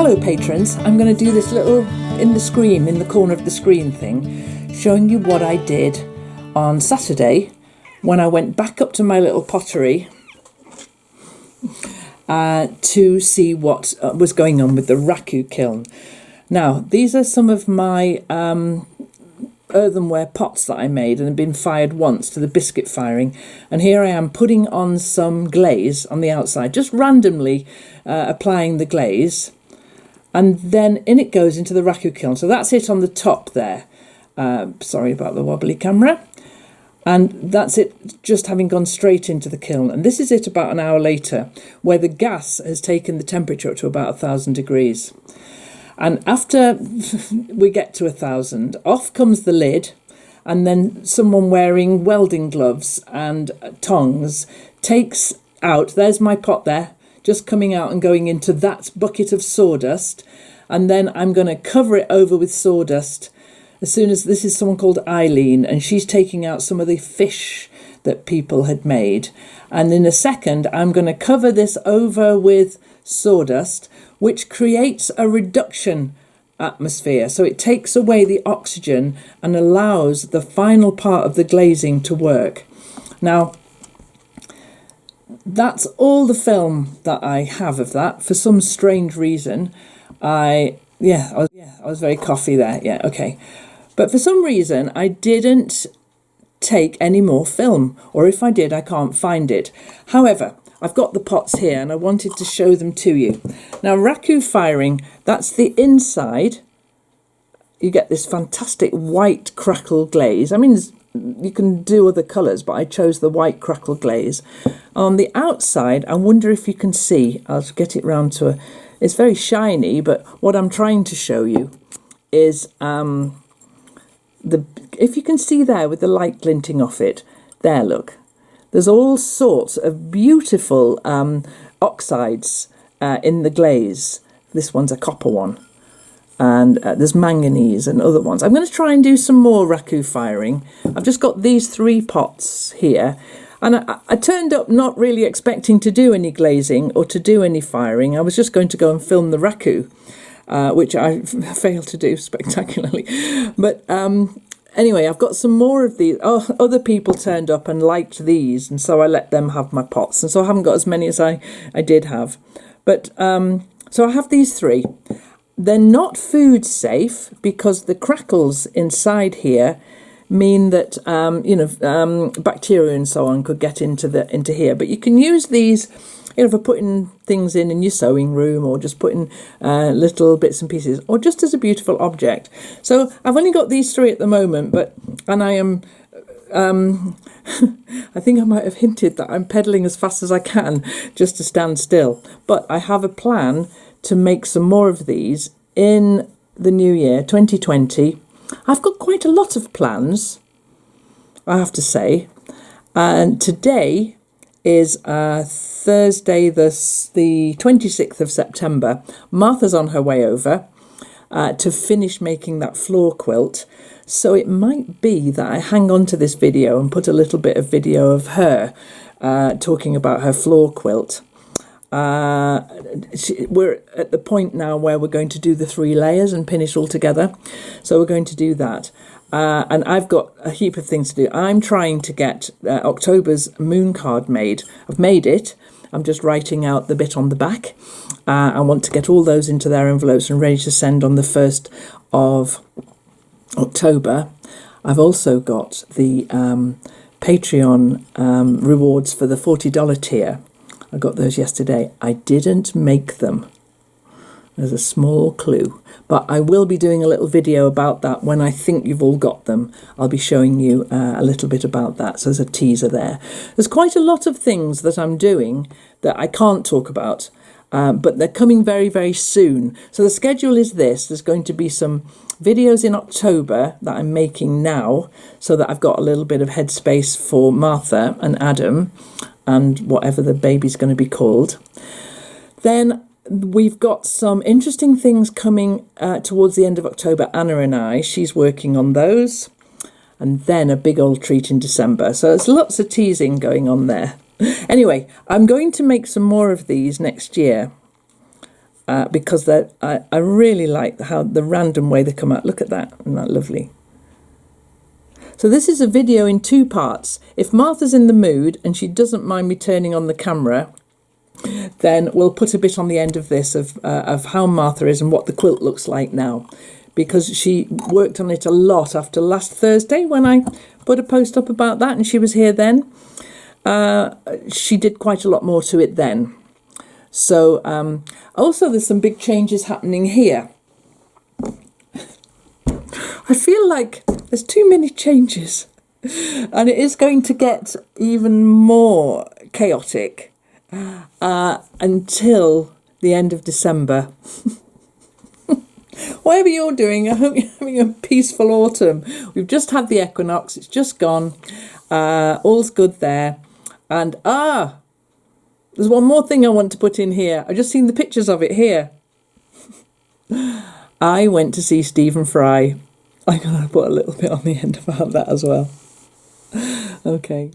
Hello patrons, I'm going to do this little in the corner of the screen thing, showing you what I did on Saturday when I went back up to my little pottery to see what was going on with the raku kiln. Now, these are some of my earthenware pots that I made and have been fired once to the biscuit firing, and here I am putting on some glaze on the outside, just randomly applying the glaze, and then in it goes into the raku kiln. So that's it on the top there. Sorry about the wobbly camera. And that's it, just having gone straight into the kiln. And this is it about an hour later, where the gas has taken the temperature up to about 1,000 degrees. And after we get to 1,000, off comes the lid, and then someone wearing welding gloves and tongs takes out, there's my pot there, just coming out and going into that bucket of sawdust. And then I'm going to cover it over with sawdust as soon as, this is someone called Eileen, and she's taking out some of the fish that people had made. And in a second, I'm going to cover this over with sawdust, which creates a reduction atmosphere. So it takes away the oxygen and allows the final part of the glazing to work. Now, that's all the film that I have of that. For some strange reason, I was very coffee there. Yeah, okay. But for some reason, I didn't take any more film, or if I did, I can't find it. However, I've got the pots here and I wanted to show them to you. Now, raku firing, that's the inside. You get this fantastic white crackle glaze. I mean, you can do other colours, but I chose the white crackle glaze. On the outside, I wonder if you can see, I'll get it round to it's very shiny, but what I'm trying to show you is if you can see there with the light glinting off it, there, look. There's all sorts of beautiful oxides in the glaze. This one's a copper one. And there's manganese and other ones. I'm going to try and do some more raku firing. I've just got these 3 pots here. And I turned up not really expecting to do any glazing or to do any firing. I was just going to go and film the raku, which I failed to do spectacularly. But anyway, I've got some more of these. Oh, other people turned up and liked these, and so I let them have my pots. And so I haven't got as many as I did have. But so I have these 3. They're not food safe because the crackles inside here mean that bacteria and so on could get into here. But you can use these, for putting things in your sewing room, or just putting little bits and pieces, or just as a beautiful object. So I've only got these 3 at the moment, and I am. I think I might have hinted that I'm pedaling as fast as I can just to stand still. But I have a plan to make some more of these in the new year, 2020. I've got quite a lot of plans, I have to say. And today is Thursday, the 26th of September. Martha's on her way over to finish making that floor quilt. So it might be that I hang on to this video and put a little bit of video of her talking about her floor quilt. We're at the point now where we're going to do the 3 layers and finish all together. So we're going to do that. And I've got a heap of things to do. I'm trying to get October's moon card made. I've made it. I'm just writing out the bit on the back. I want to get all those into their envelopes and ready to send on the 1st of October. I've also got the Patreon rewards for the $40 tier. I got those yesterday. I didn't make them. There's a small clue. But I will be doing a little video about that when I think you've all got them. I'll be showing you a little bit about that. So there's a teaser there. There's quite a lot of things that I'm doing that I can't talk about. But they're coming very, very soon. So the schedule is this. There's going to be some videos in October that I'm making now, so that I've got a little bit of headspace for Martha and Adam and whatever the baby's going to be called. Then we've got some interesting things coming towards the end of October. Anna and I, she's working on those. And then a big old treat in December. So there's lots of teasing going on there. Anyway, I'm going to make some more of these next year. because I really like how the random way they come out. Look at that, isn't that lovely? So this is a video in two parts. If Martha's in the mood and she doesn't mind me turning on the camera, then we'll put a bit on the end of this of how Martha is and what the quilt looks like now, because she worked on it a lot after last Thursday when I put a post up about that and she was here then. She did quite a lot more to it then. So also there's some big changes happening here. I feel like there's too many changes and it is going to get even more chaotic until the end of December. Whatever you're doing, I hope you're having a peaceful autumn. We've just had the equinox, it's just gone. All's good there. And there's one more thing I want to put in here. I've just seen the pictures of it here. I went to see Stephen Fry. I'm going to put a little bit on the end about that as well. Okay.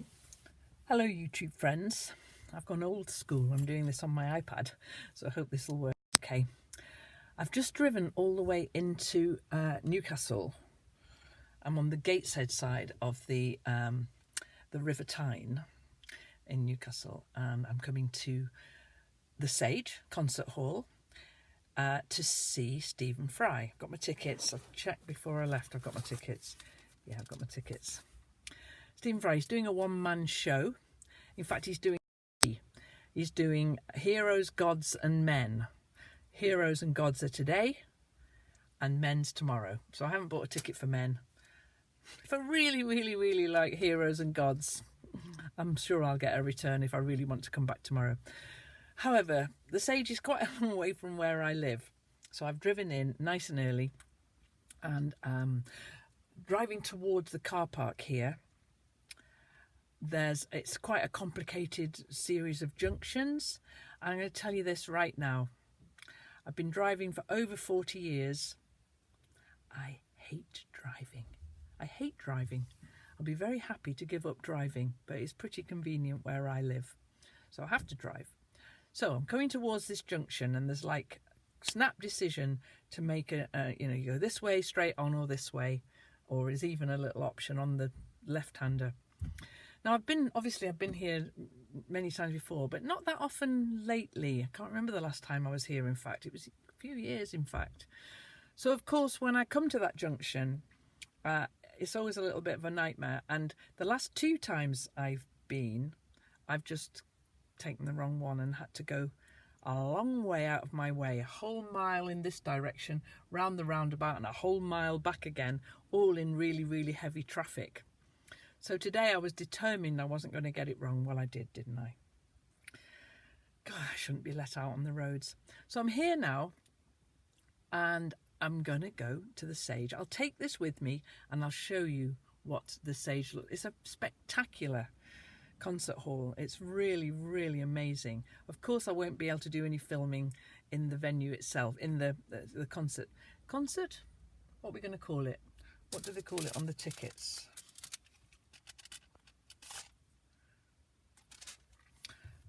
Hello, YouTube friends. I've gone old school. I'm doing this on my iPad, so I hope this will work okay. I've just driven all the way into Newcastle. I'm on the Gateshead side of the River Tyne in Newcastle, and I'm coming to the Sage Concert Hall to see Stephen Fry. I've got my tickets. I've checked before I left. I've got my tickets. Yeah, I've got my tickets. Stephen Fry is doing a one-man show. In fact, he's doing Heroes, Gods and Men. Heroes and Gods are today and Men's tomorrow. So I haven't bought a ticket for Men. If I really, really, really like Heroes and Gods, I'm sure I'll get a return if I really want to come back tomorrow. However, the Sage is quite a long way from where I live. So I've driven in nice and early and driving towards the car park here. It's quite a complicated series of junctions. I'm going to tell you this right now. I've been driving for over 40 years. I hate driving. I hate driving. I'll be very happy to give up driving, but it's pretty convenient where I live. So I have to drive. So I'm coming towards this junction and there's like snap decision to make you go this way straight on or this way, or is even a little option on the left-hander. Now I've been here many times before, but not that often lately. I can't remember the last time I was here, in fact. It was a few years, in fact. So of course, when I come to that junction, it's always a little bit of a nightmare. And the last two times I've been, I've just taken the wrong one and had to go a long way out of my way, a whole mile in this direction, round the roundabout and a whole mile back again, all in really, really heavy traffic. So today I was determined I wasn't going to get it wrong. Well, I did, didn't I? God, I shouldn't be let out on the roads. So I'm here now and I'm going to go to the Sage. I'll take this with me and I'll show you what the Sage looks. It's a spectacular concert hall. It's really, really amazing. Of course, I won't be able to do any filming in the venue itself, in the concert. Concert? What are we going to call it? What do they call it on the tickets?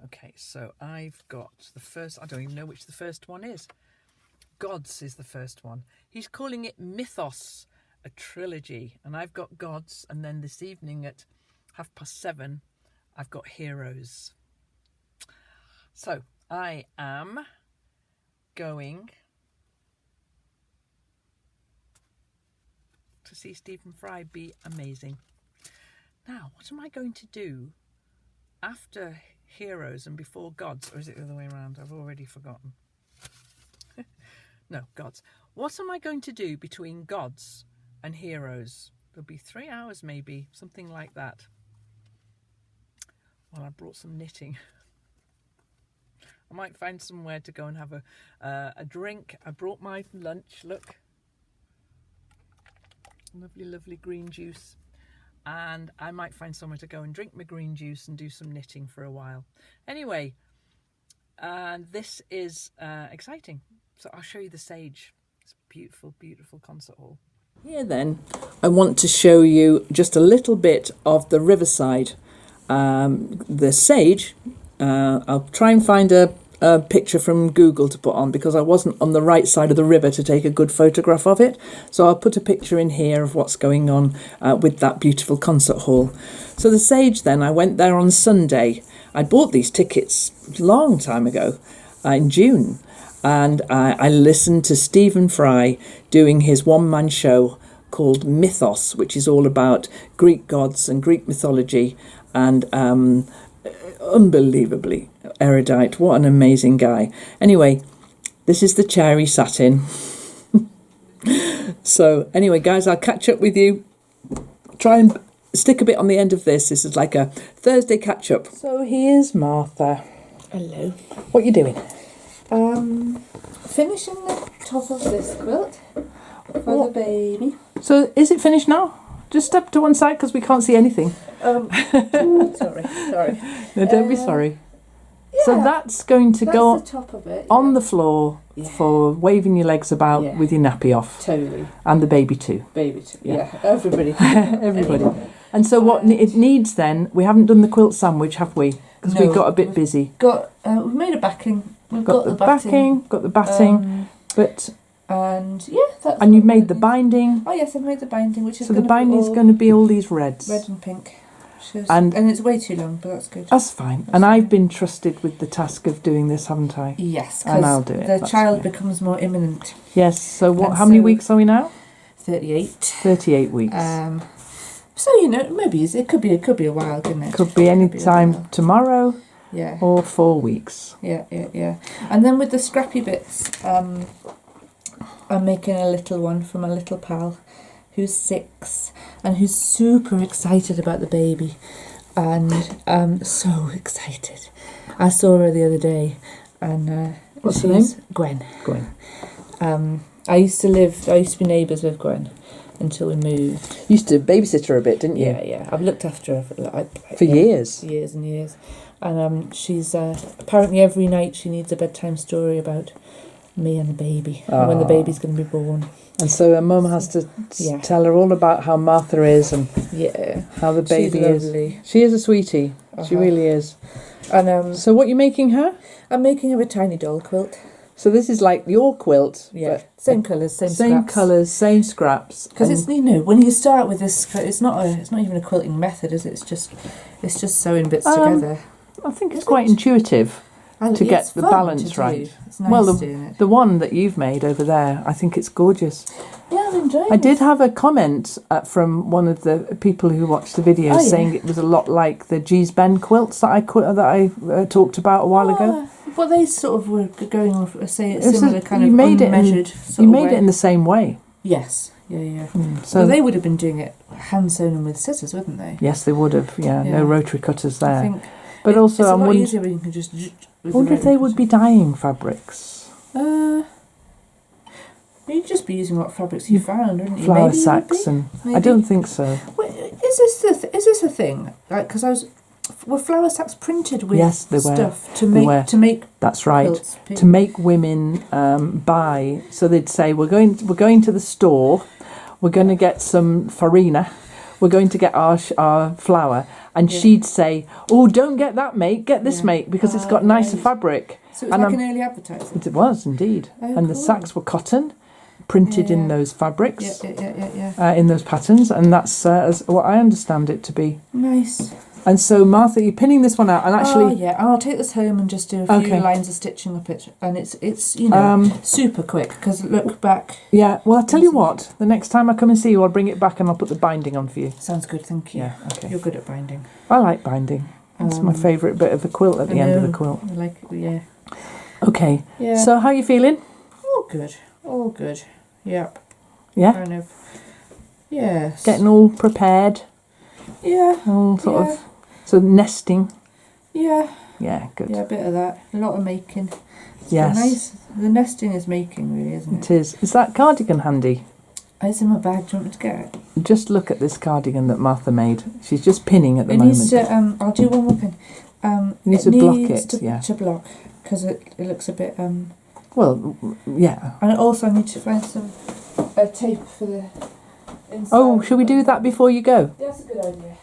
Okay, so I've got the first, I don't even know which the first one is. Gods is the first one. He's calling it Mythos, a trilogy. And I've got Gods, and then this evening at 7:30, I've got Heroes. So I am going to see Stephen Fry be amazing. Now, what am I going to do after Heroes and before Gods? Or is it the other way around? I've already forgotten. No, Gods. What am I going to do between Gods and Heroes? There'll be 3 hours maybe, something like that. Well, I brought some knitting. I might find somewhere to go and have a drink. I brought my lunch, look. Lovely, lovely green juice. And I might find somewhere to go and drink my green juice and do some knitting for a while. Anyway, this is exciting. So I'll show you the Sage. It's a beautiful, beautiful concert hall. Here then, I want to show you just a little bit of the riverside. The Sage, I'll try and find a picture from Google to put on because I wasn't on the right side of the river to take a good photograph of it. So I'll put a picture in here of what's going on with that beautiful concert hall. So the Sage then, I went there on Sunday. I bought these tickets a long time ago in June, and I listened to Stephen Fry doing his one-man show called Mythos, which is all about Greek gods and Greek mythology, and unbelievably erudite. What an amazing guy. Anyway, this is the chair he sat in. So anyway, guys, I'll catch up with you. Try and stick a bit on the end of this. This is like a Thursday catch up. So here's Martha. Hello. What are you doing? Finishing the top of this quilt for the baby. So is it finished now? Just step to one side because we can't see anything. Sorry. No, don't be sorry. Yeah, So that's going to go the top of it. on the floor for waving your legs about Yeah. with your nappy off. Totally. And the baby too. Baby too. Yeah. Yeah, everybody. Everybody. And so what it needs then, we haven't done the quilt sandwich, have we? Because No, we got a bit busy. We've made a backing. We've Got the backing, got the batting, but and that's. and you've made the binding. Oh yes, I've made the binding, which is So the binding's going to be all these reds. red and pink. And it's way too long, but that's good. That's fine. And I've been trusted with the task of doing this, haven't I? Yes, And I'll do it. the That's child fine. becomes more imminent. Yes. So what? And How many so- weeks are we now? 38. 38 weeks. So maybe it could be a while, couldn't it? Could be any be a time while. tomorrow Yeah. or 4 weeks. Yeah. And then with the scrappy bits, I'm making a little one for my little pal who's 6 and who's super excited about the baby. And so excited. I saw her the other day, and What's her name? Gwen. Gwen. I used to be neighbours with Gwen until we moved. You used to babysit her a bit, didn't you? Yeah. I've looked after her For years. years and years. And she's apparently every night she needs a bedtime story about me and the baby, and when the baby's going to be born. And so her mum has to Yeah. tell her all about how Martha is and Yeah, how the baby she's is. lovely. She is a sweetie. She Uh-huh. really is. And So what are you making her? I'm making her a tiny doll quilt. So this is like your quilt. Yeah, but same colours, same scraps. colours, same scraps. Because and- it's when you start with this, it's not even a quilting method, is it? It's just sewing bits together. I think it's Is quite it? intuitive. And to get it's the fun balance to do. right. It's nice Well, doing it. The one that you've made over there, I think it's gorgeous. Yeah, I'm enjoying I did it. have a comment from one of the people who watched the video Oh, yeah. saying it was a lot like the Gee's Ben quilts that I talked about a while ago. Well, they sort of were going on, say, a It was similar kind you of made unmeasured it in, sort You of made way. it in the same way. Yes, yeah. So Well, they would have been doing it hand sewn and with scissors, wouldn't they? yes, they would have. Yeah, Yeah. no rotary cutters I there. think But also, it's a I'm lot wondering easier when you can just. if they would be dyeing fabrics. You'd just be using what fabrics you found, wouldn't you? Flour Maybe you would sacks be. and I Maybe. don't think so. Wait, is this a thing? Like, because were flour sacks printed with Yes, they were. stuff to They were. make That's right. quilts? To make women buy, so they'd say we're going to the store, we're going to get some farina, we're going to get our flour, and Yeah. she'd say, oh, don't get that, mate, get this, Yeah. mate, because it's Ah, got nicer right. fabric. So it's And like I'm- an early advertising. It was indeed. Oh, And the cool. sacks were cotton, printed in Yeah. those fabrics, Yeah. in those patterns, and that's as what I understand it to be. Nice. And so, Martha, you're pinning this one out, and actually, yeah, I'll take this home and just do a few Okay. lines of stitching up it, and it's Um, super quick because look back. yeah, well, I'll tell you what, the next time I come and see you, I'll bring it back and I'll put the binding on for you. Sounds good, thank you. Yeah, okay. You're good at binding. I like binding. It's my favourite bit of the quilt at the end of the quilt. Yeah. Okay, Yeah. so how are you feeling? All good. Yep. Yeah? Kind of. Yes. Getting all prepared? Yeah. All sort Yeah. of... So nesting? Yeah. Yeah, good. Yeah, a bit of that. A lot of making. Yes. Nice. The nesting is making, really, isn't It it? is. Is that cardigan handy? It's in my bag. Do you want me to get it? Just look at this cardigan that Martha made. She's just pinning at the It moment. needs to. I'll do one more pin. You need to block it, yeah. To block because it looks a bit. Well, yeah. And also I need to find some tape for the inside. Oh, shall we do that before you go? That's a good idea.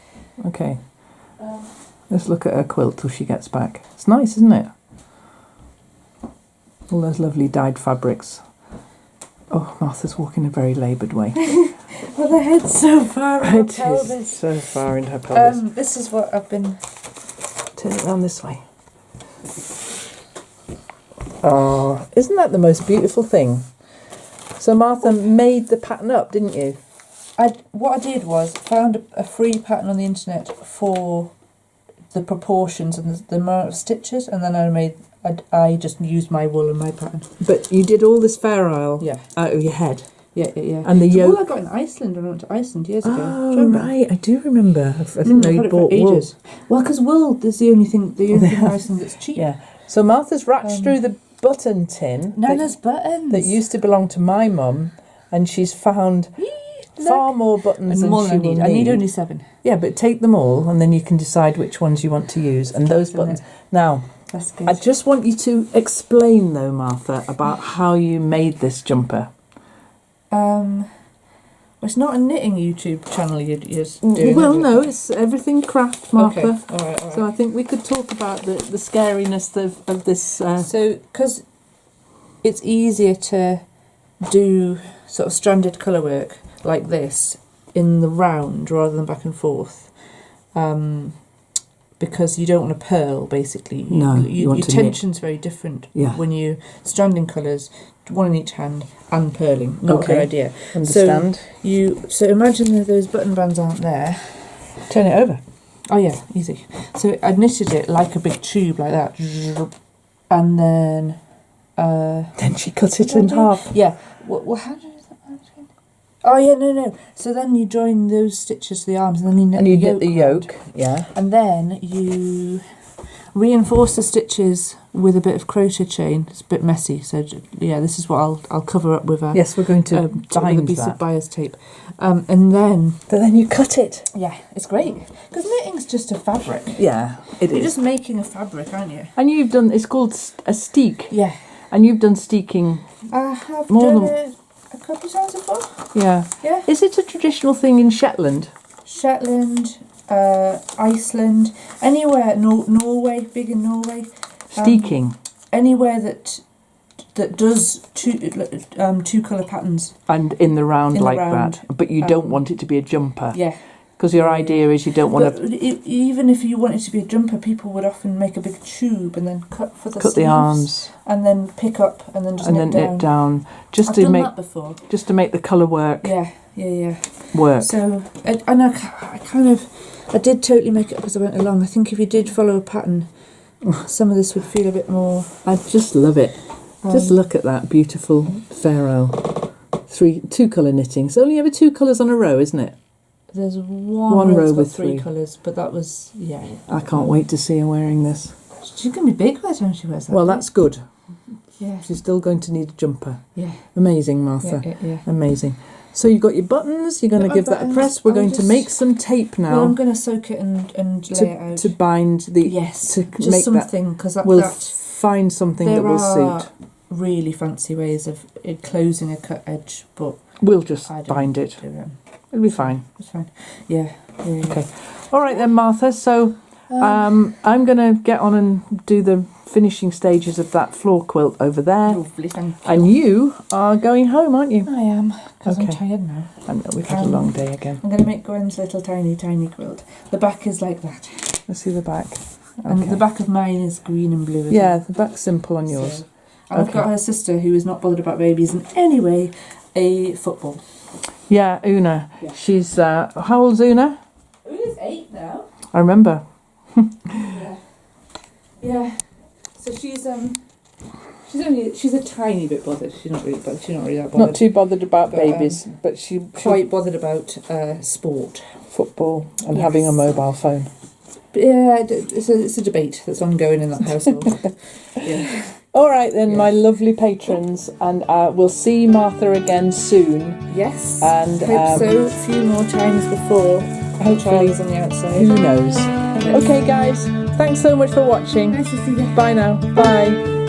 Okay. Um, Let's look at her quilt till she gets back. It's nice, isn't it? All those lovely dyed fabrics. Oh, Martha's walking a very laboured way. Well, the head's so far in her It pelvis. is so far in her pelvis. This is what I've been... Turn it round this way. Oh, isn't that the most beautiful thing? So Martha made the pattern up, didn't you? What I did was found a free pattern on the internet for the proportions and the amount of stitches, and then I just used my wool and my pattern. But you did all this Fair Isle Yeah. out of your head. Yeah. And the It's yoke. wool I got in Iceland when I went to Iceland years ago. Do you Oh, remember? right. I do remember. I didn't know I've you had it for bought wool. ages. Well, because wool is the only thing in Iceland that's cheap. Yeah. So Martha's ratched through the button tin Nana's buttons. that used to belong to my mum, and she's found far more buttons and than more she I will need. need. I need only 7. Yeah, but take them all, and then you can decide which ones you want to use. And those Isn't buttons. it? Now, That's good. I just want you to explain, though, Martha, about how you made this jumper. Well, it's not a knitting YouTube channel you're doing. Well, is it? no, it's everything craft, Martha. Okay. All right. So I think we could talk about the scariness of this. So, because it's easier to do sort of stranded colour work like this in the round rather than back and forth, because you don't want to purl, basically. No, you want your to knit. tension's very different Yeah. when you stranding colours, one in each hand, and purling. Not a Okay. good idea. Understand? So imagine that those button bands aren't there. Turn it over. Oh yeah, easy. So I knitted it like a big tube like that, and then Then she cut it in half. yeah. Well, how do you do that? Oh yeah, no. So then you join those stitches to the arms, and then you knit And you the knit the round. yoke. Yeah. And then you reinforce the stitches with a bit of crochet chain. It's a bit messy, so yeah, this is what I'll cover up with a Yes, we're going to with a bind piece that. of bias tape, and then But then you cut it. yeah, it's great because knitting's just a fabric. Yeah, it You're is. just making a fabric, aren't you? And you've done. It's called a steek, Yeah, and you've done steeking. I have More done than- it a couple of times before. Yeah. Yeah, Is it a traditional thing in Shetland? Shetland, Iceland, anywhere. Norway, big in Norway. Steeking. Anywhere that does two colour patterns. And in the round In the like round, that. But you don't want it to be a jumper. Yeah. Because your idea is you don't want But to even if you want it to be a jumper, people would often make a big tube and then cut for the cut the sleeves arms and then pick up and then just and knit then down. knit down. Just I've to done make that before. just to make the colour work Yeah. work. So, I did totally make it up as I went along. I think if you did follow a pattern, some of this would feel a bit more... I just love it. Just look at that beautiful Fair Isle. 2 colour knitting. It's only ever 2 colours on a row, isn't it? There's One one row row that's got with 3 3. colours, but that was, yeah. I can't wait to see her wearing this. She's going to be big by the time she wears that. Well, that's good. Yeah. She's still going to need a jumper. Yeah. Amazing, Martha. Yeah. Amazing. So you've got your buttons. You're going Got to my give that a buttons. press. We're I'll going to just- make some tape Well, I'm now going to soak it and lay it out. to bind the... Yes, to just make that. something, because We'll that find something that there will are suit. really fancy ways of it closing a cut edge, but We'll just I don't bind it. do it. It'll be fine. It's fine. Yeah. Okay. All right then, Martha. So I'm going to get on and do the finishing stages of that floor quilt over there. Lovely, thank you. And you are going home, aren't you? I am, because I'm Okay. tired now. I know, we've had a long day again. I'm going to make Gwen's little tiny quilt. The back is like that. Let's see the back. And Okay. the back of mine is green and blue. as Yeah, well. the back's simple on yours. So, and I've Okay. got her sister, who is not bothered about babies in any way, a football. Yeah, Una. Yeah. She's, how old's Una? Una's 8 now. I remember. Yeah. So she's a tiny bit bothered. She's not really that bothered. Not too bothered about But, babies, but she quite bothered about sport. football and Yes. having a mobile phone. But yeah, it's a debate that's ongoing in that household. Yeah. All right then, Yeah. my lovely patrons, and we'll see Martha again soon. Yes. And Hope so. A few more times before. hopefully, Charlie's on the outside. who knows? Okay, guys, thanks so much for watching. Nice to see you. Bye now. Bye.